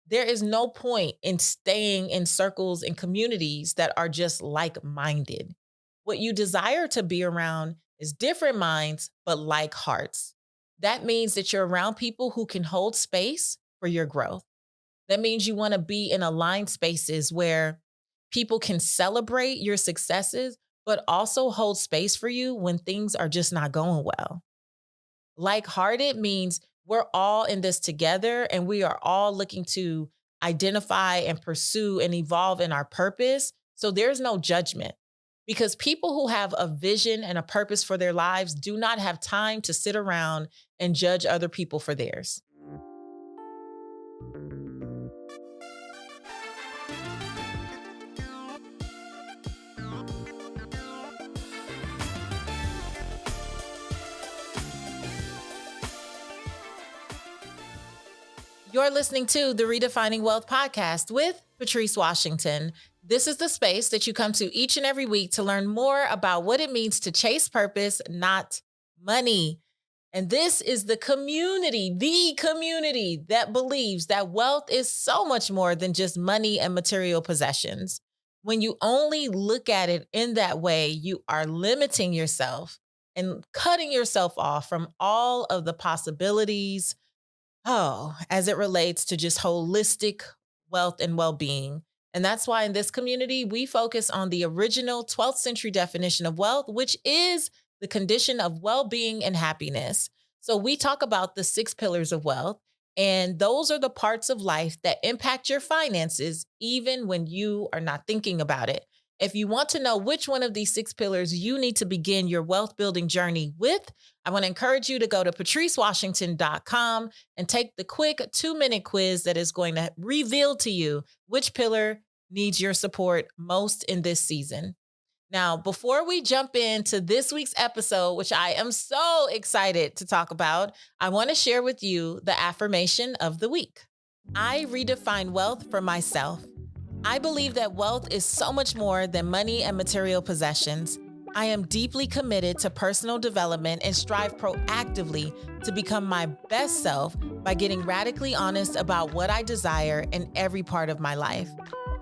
There is no point in staying in circles and communities that are just like minded. What you desire to be around is different minds, but like hearts. That means that you're around people who can hold space for your growth. That means you want to be in aligned spaces where people can celebrate your successes, but also hold space for you when things are just not going well. Like hearted means we're all in this together and we are all looking to identify and pursue and evolve in our purpose. So there's no judgment because people who have a vision and a purpose for their lives do not have time to sit around and judge other people for theirs. You're listening to the Redefining Wealth podcast with Patrice Washington. This is the space that you come to each and every week to learn more about what it means to chase purpose, not money. And this is the community that believes that wealth is so much more than just money and material possessions. When you only look at it in that way, you are limiting yourself and cutting yourself off from all of the possibilities. Oh, as it relates to just holistic wealth and well being. And that's why in this community, we focus on the original 12th century definition of wealth, which is the condition of well being and happiness. So we talk about the six pillars of wealth, and those are the parts of life that impact your finances, even when you are not thinking about it. If you want to know which one of these six pillars you need to begin your wealth building journey with, I want to encourage you to go to patricewashington.com and take the quick 2-minute quiz that is going to reveal to you which pillar needs your support most in this season. Now, before we jump into this week's episode, which I am so excited to talk about, I want to share with you the affirmation of the week. I redefine wealth for myself. I believe that wealth is so much more than money and material possessions. I am deeply committed to personal development and strive proactively to become my best self by getting radically honest about what I desire in every part of my life.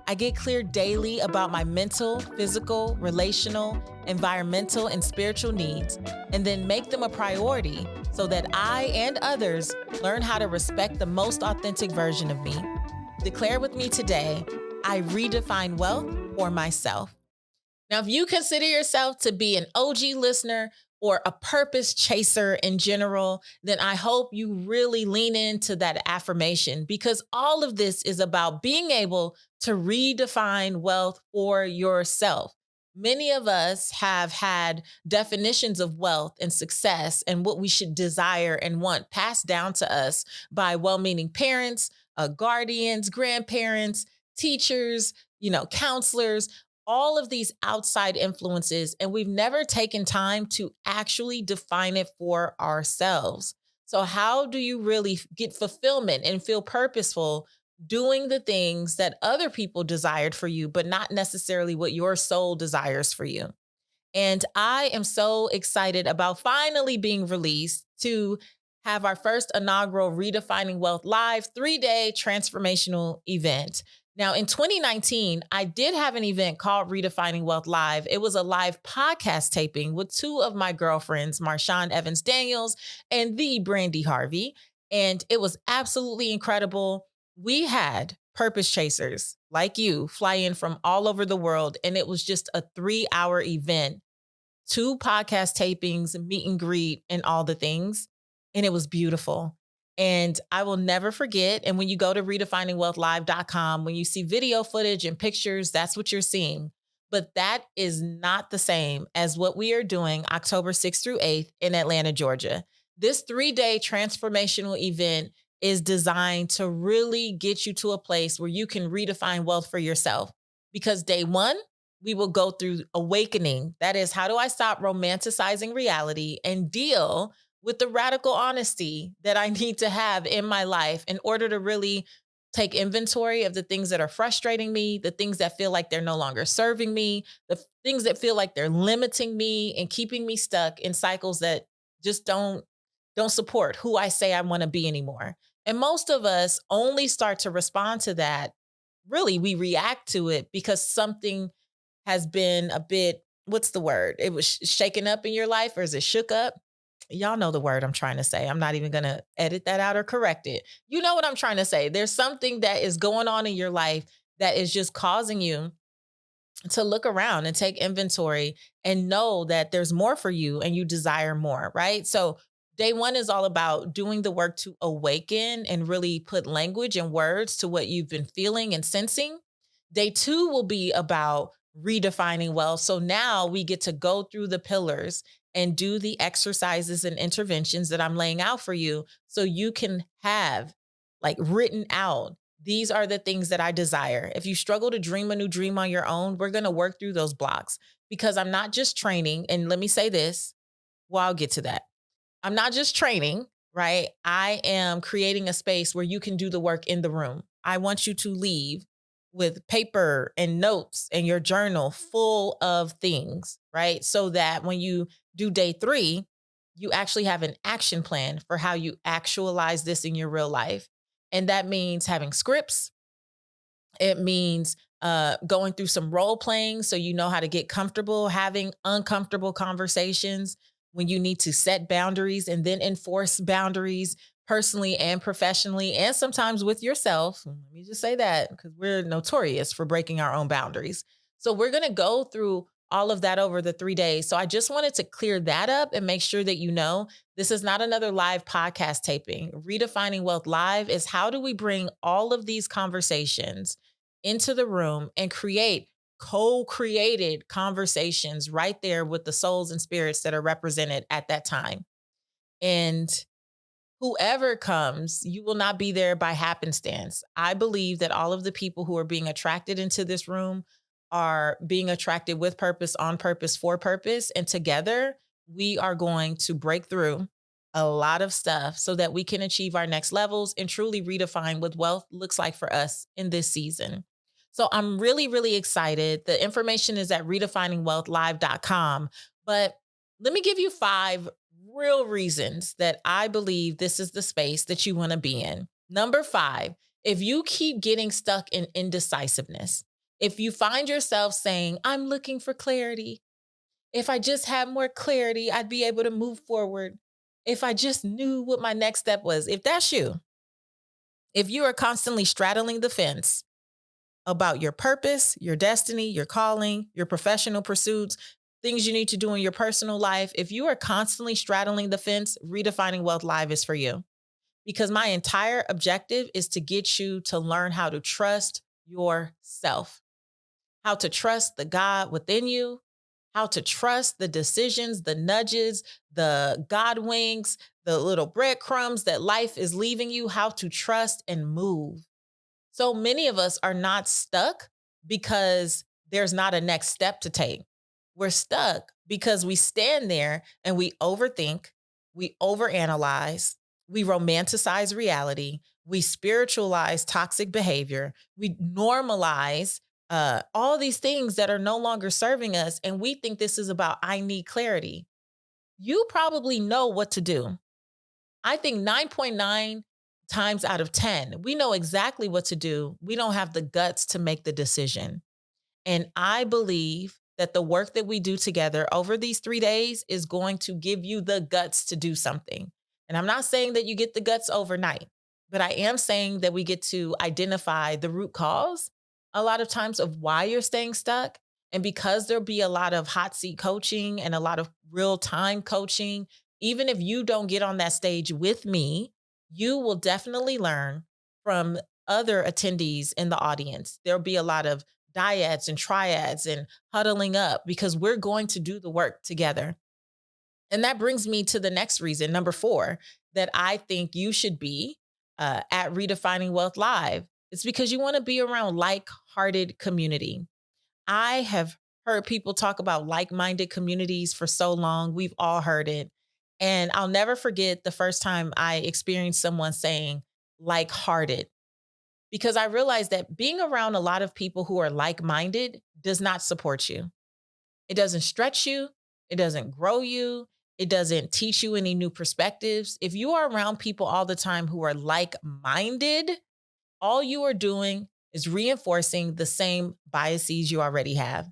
I get clear daily about my mental, physical, relational, environmental, and spiritual needs, and then make them a priority so that I and others learn how to respect the most authentic version of me. Declare with me today, I redefine wealth for myself. Now, if you consider yourself to be an OG listener or a purpose chaser in general, then I hope you really lean into that affirmation because all of this is about being able to redefine wealth for yourself. Many of us have had definitions of wealth and success and what we should desire and want passed down to us by well-meaning parents, guardians, grandparents, teachers, counselors, all of these outside influences, and we've never taken time to actually define it for ourselves. So, how do you really get fulfillment and feel purposeful doing the things that other people desired for you, but not necessarily what your soul desires for you? And I am so excited about finally being released to have our first inaugural Redefining Wealth Live 3-day transformational event. Now, in 2019, I did have an event called Redefining Wealth Live. It was a live podcast taping with two of my girlfriends, Marshawn Evans Daniels and the Brandy Harvey. And it was absolutely incredible. We had purpose chasers like you fly in from all over the world. And it was just a 3-hour event, 2 podcast tapings, meet and greet, and all the things. And it was beautiful. And I will never forget. And when you go to redefiningwealthlive.com, when you see video footage and pictures, that's what you're seeing. But that is not the same as what we are doing October 6th through 8th in Atlanta, Georgia. This 3-day transformational event is designed to really get you to a place where you can redefine wealth for yourself. Because day one, we will go through awakening. That is, how do I stop romanticizing reality and deal with the radical honesty that I need to have in my life in order to really take inventory of the things that are frustrating me, the things that feel like they're no longer serving me, the things that feel like they're limiting me and keeping me stuck in cycles that just don't support who I say I want to be anymore. And most of us only start to respond to that. Really, we react to it because something has been a bit, what's the word? It was shaken up in your life, or is it shook up? Y'all know the word I'm trying to say. I'm not even going to edit that out or correct it. You know what I'm trying to say. There's something that is going on in your life that is just causing you to look around and take inventory and know that there's more for you and you desire more, right? So, day one is all about doing the work to awaken and really put language and words to what you've been feeling and sensing. Day two will be about redefining wealth. So, now we get to go through the pillars and do the exercises and interventions that I'm laying out for you so you can have like written out, these are the things that I desire. If you struggle to dream a new dream on your own, we're going to work through those blocks because I'm not just training. And let me say this, well, I'll get to that. I'm not just training, right? I am creating a space where you can do the work in the room. I want you to leave with paper and notes and your journal full of things, right? So that when you do day three, you actually have an action plan for how you actualize this in your real life. And that means having scripts, it means going through some role playing so you know how to get comfortable having uncomfortable conversations when you need to set boundaries and then enforce boundaries personally and professionally, and sometimes with yourself. Let me just say that because we're notorious for breaking our own boundaries. So, we're going to go through all of that over the 3 days. So, I just wanted to clear that up and make sure that you know this is not another live podcast taping. Redefining Wealth Live is how do we bring all of these conversations into the room and create co-created conversations right there with the souls and spirits that are represented at that time. And whoever comes, you will not be there by happenstance. I believe that all of the people who are being attracted into this room are being attracted with purpose, on purpose, for purpose. And together, we are going to break through a lot of stuff so that we can achieve our next levels and truly redefine what wealth looks like for us in this season. So I'm really, really excited. The information is at redefiningwealthlive.com. But let me give you 5 real reasons that I believe this is the space that you want to be in. Number 5, if you keep getting stuck in indecisiveness, if you find yourself saying, I'm looking for clarity, if I just had more clarity, I'd be able to move forward. If I just knew what my next step was, if that's you, if you are constantly straddling the fence about your purpose, your destiny, your calling, your professional pursuits, things you need to do in your personal life. If you are constantly straddling the fence, Redefining Wealth Live is for you. Because my entire objective is to get you to learn how to trust yourself, how to trust the God within you, how to trust the decisions, the nudges, the God winks, the little breadcrumbs that life is leaving you, how to trust and move. So many of us are not stuck because there's not a next step to take. We're stuck because we stand there and we overthink, we overanalyze, we romanticize reality, we spiritualize toxic behavior, we normalize all these things that are no longer serving us. And we think this is about, I need clarity. You probably know what to do. I think 9.9 times out of 10, we know exactly what to do. We don't have the guts to make the decision. And I believe that the work that we do together over these 3 days is going to give you the guts to do something. And I'm not saying that you get the guts overnight, but I am saying that we get to identify the root cause a lot of times of why you're staying stuck. And because there'll be a lot of hot seat coaching and a lot of real time coaching, even if you don't get on that stage with me, you will definitely learn from other attendees in the audience. There'll be a lot of dyads and triads and huddling up because we're going to do the work together. And that brings me to the next reason, number 4, that I think you should be at Redefining Wealth Live. It's because you want to be around like-hearted community. I have heard people talk about like-minded communities for so long. We've all heard it. And I'll never forget the first time I experienced someone saying like-hearted, because I realized that being around a lot of people who are like-minded does not support you. It doesn't stretch you. It doesn't grow you. It doesn't teach you any new perspectives. If you are around people all the time who are like minded, all you are doing is reinforcing the same biases you already have.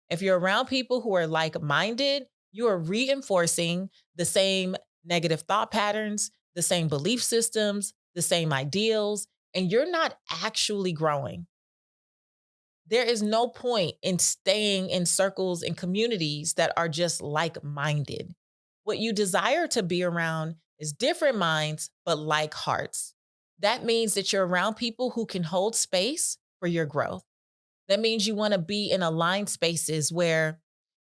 If you're around people who are like minded, you are reinforcing the same negative thought patterns, the same belief systems, the same ideals, and you're not actually growing. There is no point in staying in circles and communities that are just like minded. What you desire to be around is different minds, but like hearts. That means that you're around people who can hold space for your growth. That means you want to be in aligned spaces where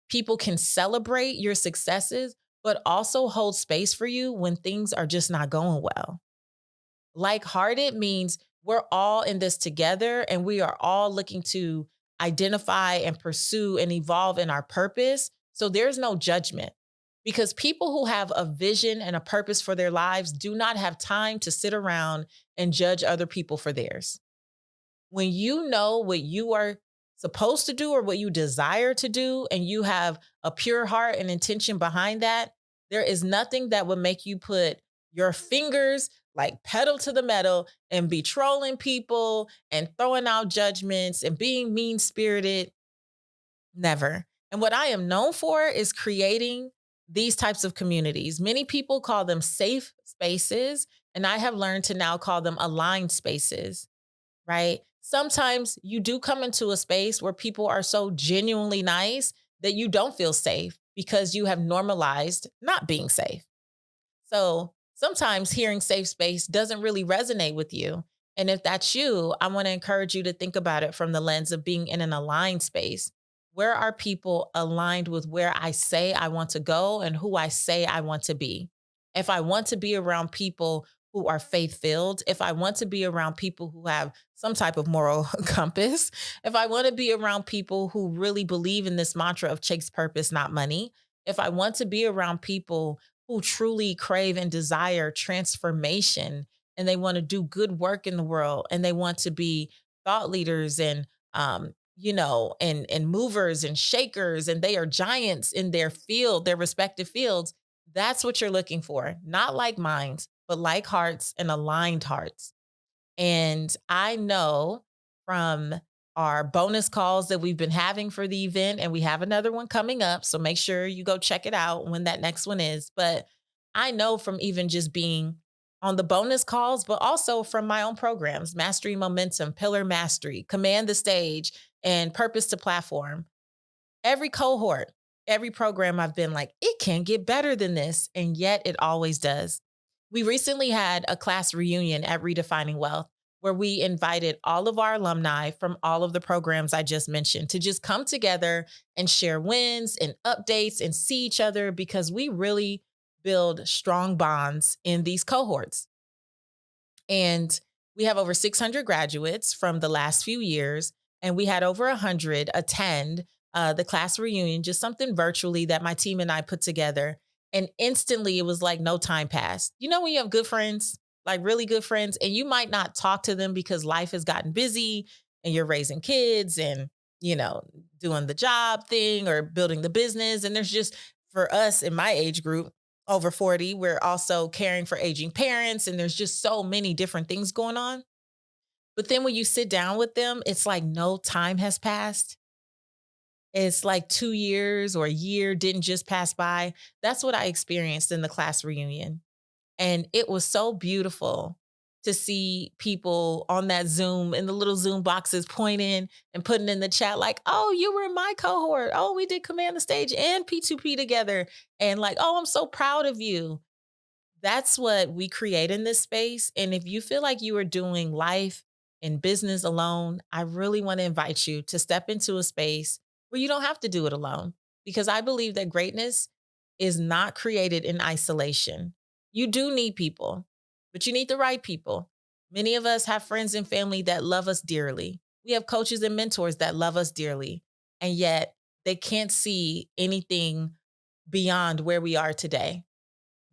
people can celebrate your successes, but also hold space for you when things are just not going well. Like-hearted means we're all in this together and we are all looking to identify and pursue and evolve in our purpose. So there's no judgment because people who have a vision and a purpose for their lives do not have time to sit around and judge other people for theirs. When you know what you are supposed to do or what you desire to do, and you have a pure heart and intention behind that, there is nothing that would make you put your fingers like pedal to the metal and be trolling people and throwing out judgments and being mean spirited. Never. And what I am known for is creating these types of communities. Many people call them safe spaces, and I have learned to now call them aligned spaces, right? Sometimes you do come into a space where people are so genuinely nice that you don't feel safe because you have normalized not being safe. So sometimes hearing safe space doesn't really resonate with you. And if that's you, I want to encourage you to think about it from the lens of being in an aligned space. Where are people aligned with where I say I want to go and who I say I want to be? If I want to be around people who are faith filled, if I want to be around people who have some type of moral compass, if I want to be around people who really believe in this mantra of chase purpose, not money, if I want to be around people who truly crave and desire transformation and they want to do good work in the world and they want to be thought leaders and and movers and shakers and they are giants in their field, their respective fields. That's what you're looking for. Not like minds, but like hearts and aligned hearts. And I know from our bonus calls that we've been having for the event, and we have another one coming up. So make sure you go check it out when that next one is. But I know from even just being on the bonus calls, but also from my own programs, Mastery Momentum, Pillar Mastery, Command the Stage, and Purpose to Platform. Every cohort, every program I've been like, it can get better than this. And yet it always does. We recently had a class reunion at Redefining Wealth where we invited all of our alumni from all of the programs I just mentioned to just come together and share wins and updates and see each other because we really build strong bonds in these cohorts. And we have over 600 graduates from the last few years, and we had over 100 attend the class reunion, just something virtually that my team and I put together. And instantly it was like no time passed. You know, when you have good friends, like really good friends, and you might not talk to them because life has gotten busy and you're raising kids and, doing the job thing or building the business. And there's just, for us in my age group, over 40. We're also caring for aging parents, and there's just so many different things going on. But then when you sit down with them, it's like no time has passed. It's like 2 years or a year didn't just pass by. That's what I experienced in the class reunion. And it was so beautiful to see people on that Zoom in the little Zoom boxes pointing and putting in the chat, like, oh, you were in my cohort. Oh, we did Command the Stage and P2P together. And like, oh, I'm so proud of you. That's what we create in this space. And if you feel like you are doing life and business alone, I really want to invite you to step into a space where you don't have to do it alone. Because I believe that greatness is not created in isolation. You do need people, but you need the right people. Many of us have friends and family that love us dearly. We have coaches and mentors that love us dearly. And yet they can't see anything beyond where we are today.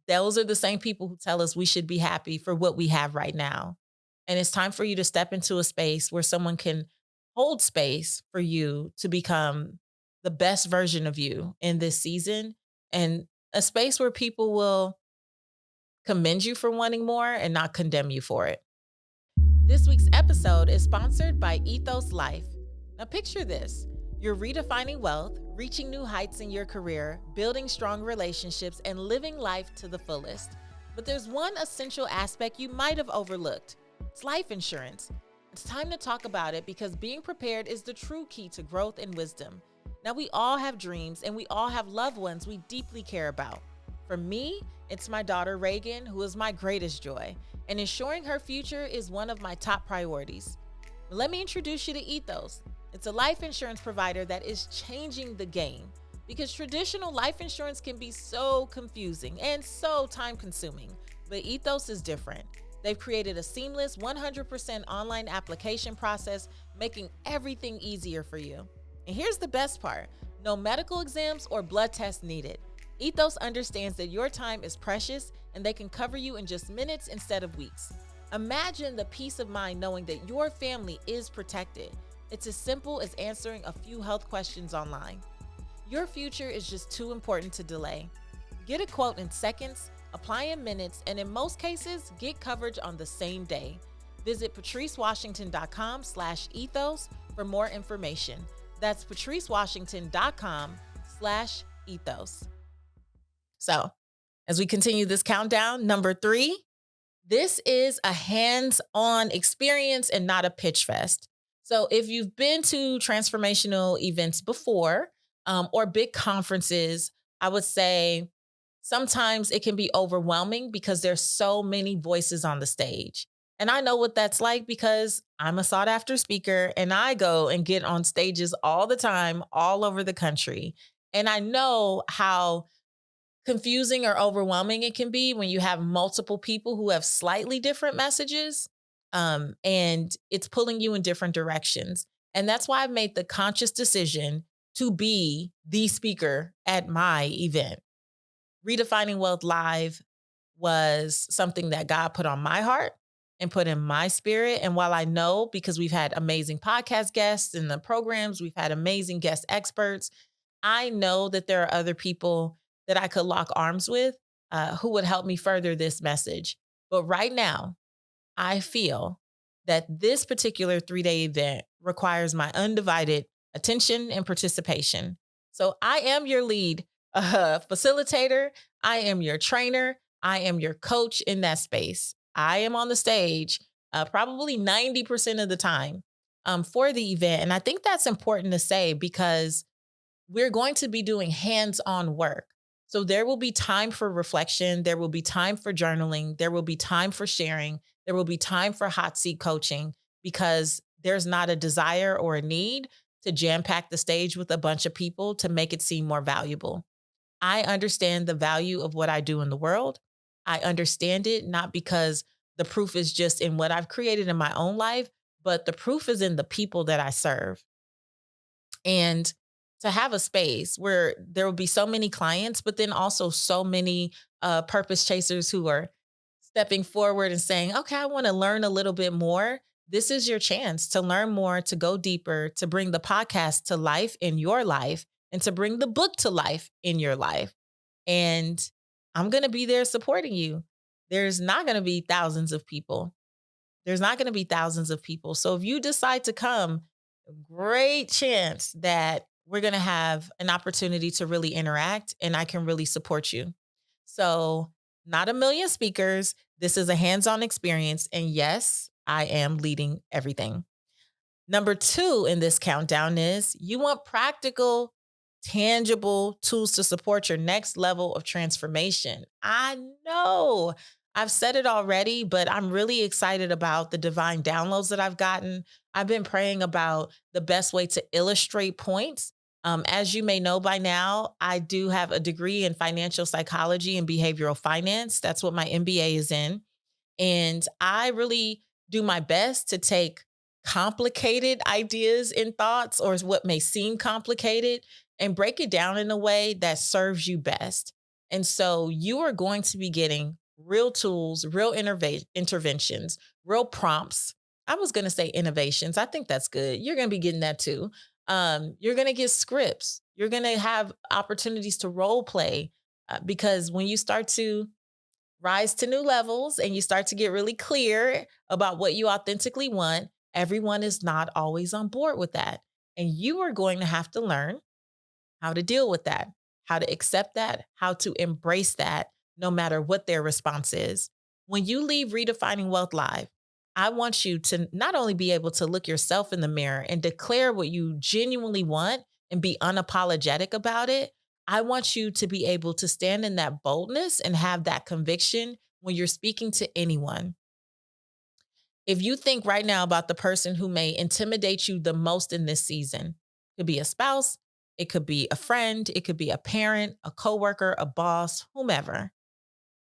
Those are the same people who tell us we should be happy for what we have right now. And it's time for you to step into a space where someone can hold space for you to become the best version of you in this season and a space where people will commend you for wanting more and not condemn you for it. This week's episode is sponsored by Ethos Life. Now, picture this: you're redefining wealth, reaching new heights in your career, building strong relationships, and living life to the fullest. But there's one essential aspect you might have overlooked: it's life insurance. It's time to talk about it because being prepared is the true key to growth and wisdom. Now, we all have dreams and we all have loved ones we deeply care about. For me, it's my daughter Reagan, who is my greatest joy, and ensuring her future is one of my top priorities. Let me introduce you to Ethos. It's a life insurance provider that is changing the game because traditional life insurance can be so confusing and so time consuming, but Ethos is different. They've created a seamless 100% online application process, making everything easier for you. And here's the best part: no medical exams or blood tests needed. Ethos understands that your time is precious and they can cover you in just minutes instead of weeks. Imagine the peace of mind knowing that your family is protected. It's as simple as answering a few health questions online. Your future is just too important to delay. Get a quote in seconds, apply in minutes, and in most cases, get coverage on the same day. Visit patricewashington.com/ethos for more information. That's patricewashington.com/ethos. So, as we continue this countdown, number 3, this is a hands-on experience and not a pitch fest. So if you've been to transformational events before, or big conferences, I would say sometimes it can be overwhelming because there's so many voices on the stage. And I know what that's like because I'm a sought after speaker and I go and get on stages all the time, all over the country. And I know how confusing or overwhelming it can be when you have multiple people who have slightly different messages, and it's pulling you in different directions. And that's why I've made the conscious decision to be the speaker at my event. Redefining Wealth Live was something that God put on my heart and put in my spirit. And while I know, because we've had amazing podcast guests in the programs, we've had amazing guest experts, I know that there are other people that I could lock arms with, who would help me further this message. But right now, I feel that this particular 3-day event requires my undivided attention and participation. So I am your lead facilitator. I am your trainer. I am your coach in that space. I am on the stage probably 90% of the time for the event. And I think that's important to say because we're going to be doing hands-on work. So there will be time for reflection. There will be time for journaling. There will be time for sharing. There will be time for hot seat coaching because there's not a desire or a need to jam pack the stage with a bunch of people to make it seem more valuable. I understand the value of what I do in the world. I understand it not because the proof is just in what I've created in my own life, but the proof is in the people that I serve. And to have a space where there will be so many clients, but then also so many purpose chasers who are stepping forward and saying, okay, I want to learn a little bit more. This is your chance to learn more, to go deeper, to bring the podcast to life in your life, and to bring the book to life in your life. And I'm going to be there supporting you. There's not going to be thousands of people. There's not going to be thousands of people. So if you decide to come, great chance that we're going to have an opportunity to really interact and I can really support you. So, not a million speakers. This is a hands-on experience. And yes, I am leading everything. Number 2 in this countdown is you want practical, tangible tools to support your next level of transformation. I know I've said it already, but I'm really excited about the divine downloads that I've gotten. I've been praying about the best way to illustrate points. As you may know by now, I do have a degree in financial psychology and behavioral finance. That's what my MBA is in. And I really do my best to take complicated ideas and thoughts or what may seem complicated and break it down in a way that serves you best. And so you are going to be getting real tools, real interventions, real prompts. I was going to say innovations. I think that's good. You're going to be getting that too. You're going to get scripts. You're going to have opportunities to role play. Because when you start to rise to new levels and you start to get really clear about what you authentically want, everyone is not always on board with that. And you are going to have to learn how to deal with that, how to accept that, how to embrace that, no matter what their response is. When you leave Redefining Wealth Live, I want you to not only be able to look yourself in the mirror and declare what you genuinely want and be unapologetic about it. I want you to be able to stand in that boldness and have that conviction when you're speaking to anyone. If you think right now about the person who may intimidate you the most in this season, it could be a spouse, it could be a friend, it could be a parent, a coworker, a boss, whomever.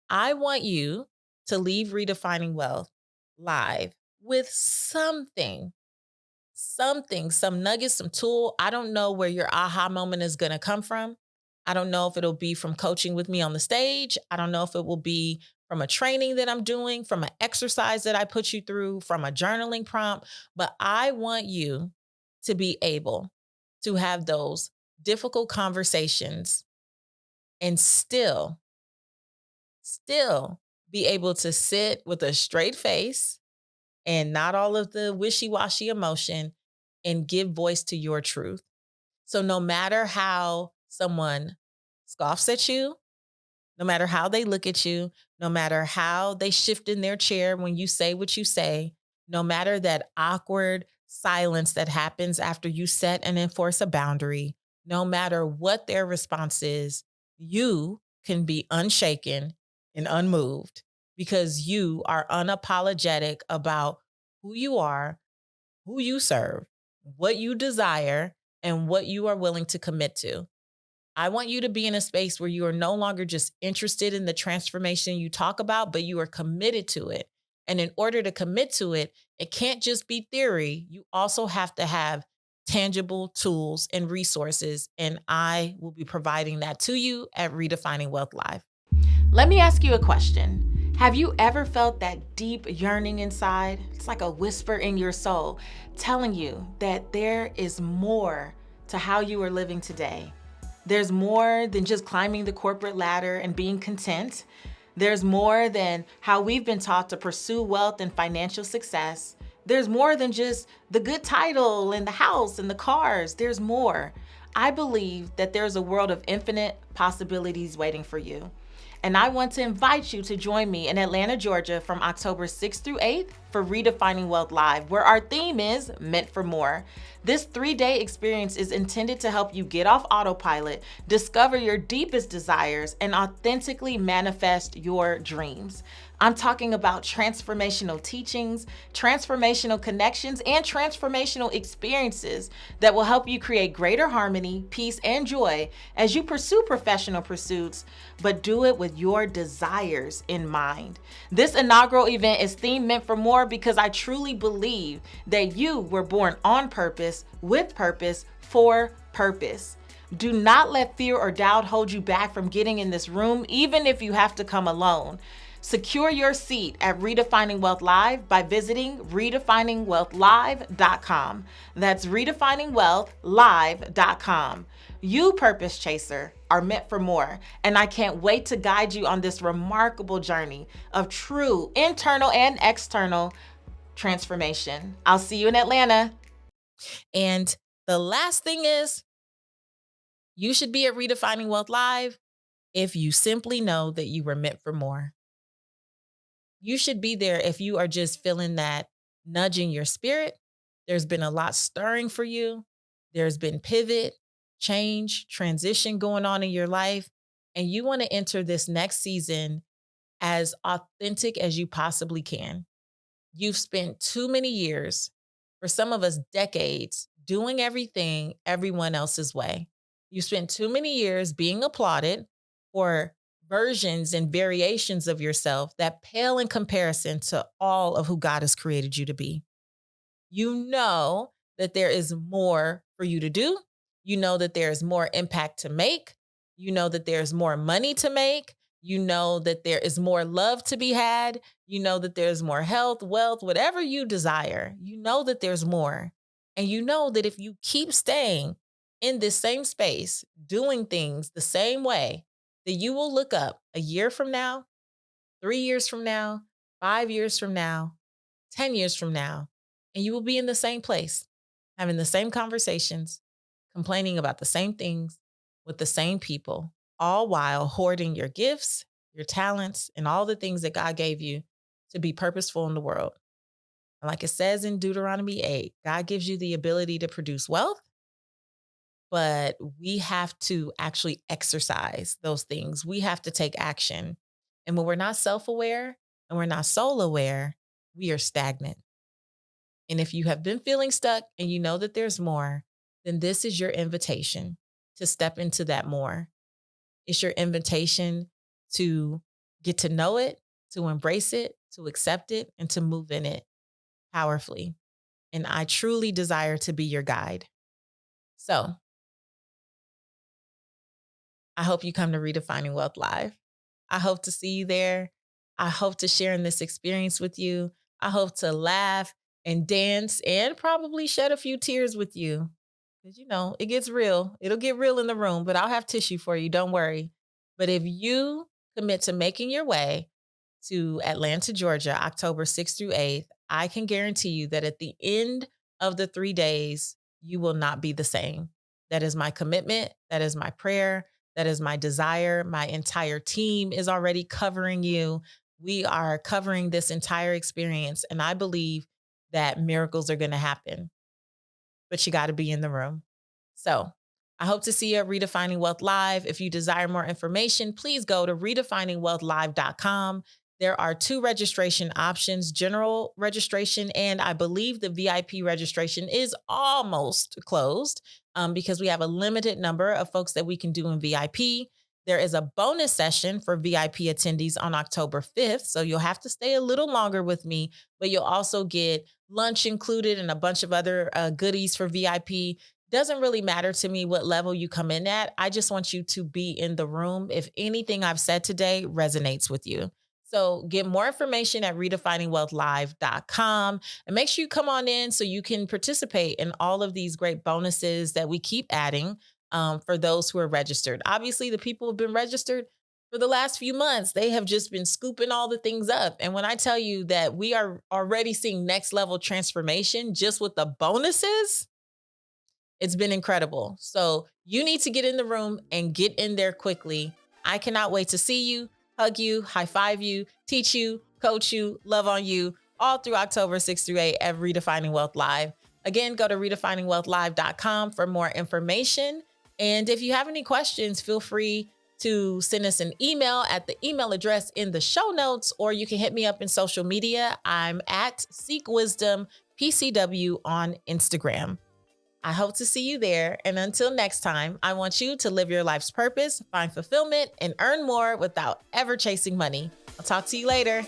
I want you to leave Redefining Wealth live with something, some nuggets, some tool. I don't know where your aha moment is going to come from. I don't know if it'll be from coaching with me on the stage. I don't know if it will be from a training that I'm doing, from an exercise that I put you through, from a journaling prompt. But I want you to be able to have those difficult conversations and still be able to sit with a straight face and not all of the wishy-washy emotion and give voice to your truth. So no matter how someone scoffs at you, no matter how they look at you, no matter how they shift in their chair when you say what you say, no matter that awkward silence that happens after you set and enforce a boundary, no matter what their response is, you can be unshaken and unmoved because you are unapologetic about who you are, who you serve, what you desire, and what you are willing to commit to. I want you to be in a space where you are no longer just interested in the transformation you talk about, but you are committed to it. And in order to commit to it, it can't just be theory. You also have to have tangible tools and resources. And I will be providing that to you at Redefining Wealth Live. Let me ask you a question. Have you ever felt that deep yearning inside? It's like a whisper in your soul telling you that there is more to how you are living today. There's more than just climbing the corporate ladder and being content. There's more than how we've been taught to pursue wealth and financial success. There's more than just the good title and the house and the cars. There's more. I believe that there's a world of infinite possibilities waiting for you. And I want to invite you to join me in Atlanta, Georgia from October 6th through 8th for Redefining Wealth Live, where our theme is Meant for More. This 3-day experience is intended to help you get off autopilot, discover your deepest desires, and authentically manifest your dreams. I'm talking about transformational teachings, transformational connections, and transformational experiences that will help you create greater harmony, peace, and joy as you pursue professional pursuits, but do it with your desires in mind. This inaugural event is themed Meant for More because I truly believe that you were born on purpose, with purpose, for purpose. Do not let fear or doubt hold you back from getting in this room, even if you have to come alone. Secure your seat at Redefining Wealth Live by visiting redefiningwealthlive.com. That's redefiningwealthlive.com. You, purpose chaser, are meant for more, and I can't wait to guide you on this remarkable journey of true internal and external transformation. I'll see you in Atlanta. And the last thing is, you should be at Redefining Wealth Live if you simply know that you were meant for more. You should be there if you are just feeling that nudge in your spirit. There's been a lot stirring for you. There's been pivot, change, transition going on in your life. And you want to enter this next season as authentic as you possibly can. You've spent too many years, for some of us decades, doing everything everyone else's way. You spent too many years being applauded for versions and variations of yourself that pale in comparison to all of who God has created you to be. You know that there is more for you to do. You know that there is more impact to make. You know that there's more money to make. You know that there is more love to be had. You know that there's more health, wealth, whatever you desire. You know that there's more. And you know that if you keep staying in this same space, doing things the same way, that you will look up a year from now, 3 years from now, 5 years from now, 10 years from now, and you will be in the same place, having the same conversations, complaining about the same things with the same people, all while hoarding your gifts, your talents, and all the things that God gave you to be purposeful in the world. And like it says in Deuteronomy 8, God gives you the ability to produce wealth, but we have to actually exercise those things. We have to take action. And when we're not self aware and we're not soul aware, we are stagnant. And if you have been feeling stuck and you know that there's more, then this is your invitation to step into that more. It's your invitation to get to know it, to embrace it, to accept it, and to move in it powerfully. And I truly desire to be your guide. So I hope you come to Redefining Wealth Live. I hope to see you there. I hope to share in this experience with you. I hope to laugh and dance and probably shed a few tears with you. Because, it gets real. It'll get real in the room, but I'll have tissue for you. Don't worry. But if you commit to making your way to Atlanta, Georgia, October 6th through 8th, I can guarantee you that at the end of the 3 days, you will not be the same. That is my commitment. That is my prayer. That is my desire. My entire team is already covering you. We are covering this entire experience. And I believe that miracles are going to happen, but you got to be in the room. So I hope to see you at Redefining Wealth Live. If you desire more information, please go to redefiningwealthlive.com. There are 2 registration options, general registration, and I believe the VIP registration is almost closed because we have a limited number of folks that we can do in VIP. There is a bonus session for VIP attendees on October 5th. So you'll have to stay a little longer with me, but you'll also get lunch included and a bunch of other goodies for VIP. Doesn't really matter to me what level you come in at. I just want you to be in the room if anything I've said today resonates with you. So get more information at redefiningwealthlive.com and make sure you come on in so you can participate in all of these great bonuses that we keep adding for those who are registered. Obviously, the people who have been registered for the last few months, they have just been scooping all the things up. And when I tell you that we are already seeing next level transformation just with the bonuses, it's been incredible. So you need to get in the room and get in there quickly. I cannot wait to see you, hug you, high five you, teach you, coach you, love on you all through October 6th through 8th at Redefining Wealth Live. Again, go to redefiningwealthlive.com for more information. And if you have any questions, feel free to send us an email at the email address in the show notes, or you can hit me up in social media. I'm at Seek Wisdom PCW on Instagram. I hope to see you there. And until next time, I want you to live your life's purpose, find fulfillment, and earn more without ever chasing money. I'll talk to you later.